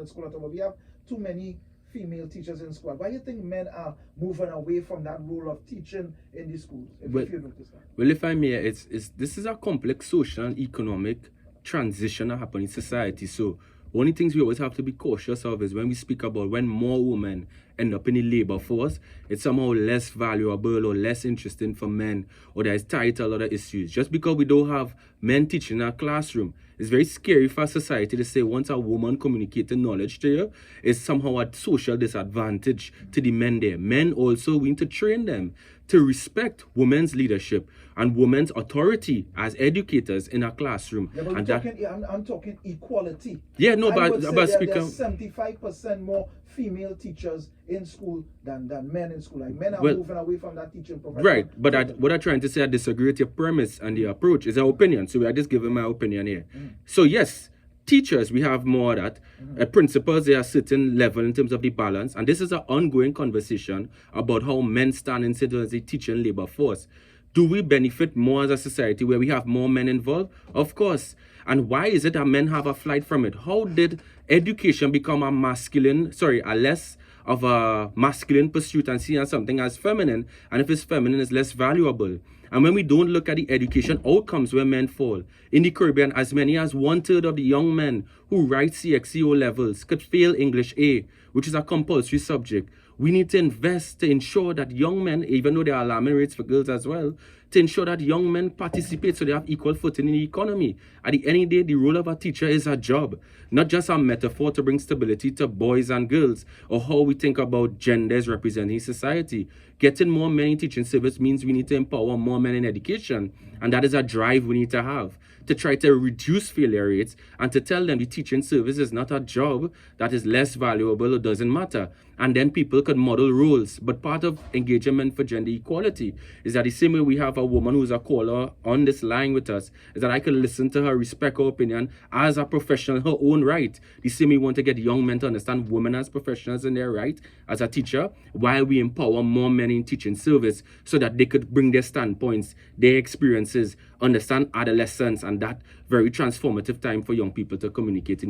school at all, but we have too many female teachers in school. Why do you think men are moving away from that role of teaching in the schools? If you notice that. Well, if I may, this is a complex social and economic transition that happens in society. So one of the things we always have to be cautious of is when we speak about when more women end up in the labor force, it's somehow less valuable or less interesting for men, or there's title or other issues. Just because we don't have men teaching in our classroom, it's very scary for society to say once a woman communicating knowledge to you, is somehow a social disadvantage to the men there. Men also, we need to train them to respect women's leadership and women's authority as educators in a classroom. Yeah, but I'm talking equality. Yeah, no, but there's 75% more female teachers in school than men in school. Like men are moving away from that teaching profession. Right, but what I'm trying to say, I disagree with your premise and the approach. Is our opinion, so we are just giving my opinion here. So yes, teachers, we have more of that. Principals, they are certain level in terms of the balance, and this is an ongoing conversation about how men stand in the teaching labor force. Do we benefit more as a society where we have more men involved? Of course. And why is it that men have a flight from it? How did education become a less of a masculine pursuit and seen as something as feminine? And if it's feminine, it's less valuable. And when we don't look at the education outcomes where men fall, in the Caribbean, as many as 1/3 of the young men who write CXCO levels could fail English A, which is a compulsory subject. We need to invest to ensure that young men, even though there are alarming rates for girls as well, to ensure that young men participate so they have equal footing in the economy. At the end of the day, the role of a teacher is a job, not just a metaphor to bring stability to boys and girls, or how we think about genders representing society. Getting more men in teaching service means we need to empower more men in education, and that is a drive we need to have to try to reduce failure rates and to tell them the teaching service is not a job that is less valuable or doesn't matter. And then people could model roles. But part of engagement for gender equality is that the same way we have a woman who's a caller on this line with us, is that I could listen to her, respect her opinion as a professional, her own right. The same way we want to get young men to understand women as professionals in their right as a teacher, while we empower more men in teaching service so that they could bring their standpoints, their experiences, understand adolescence and that very transformative time for young people to communicate in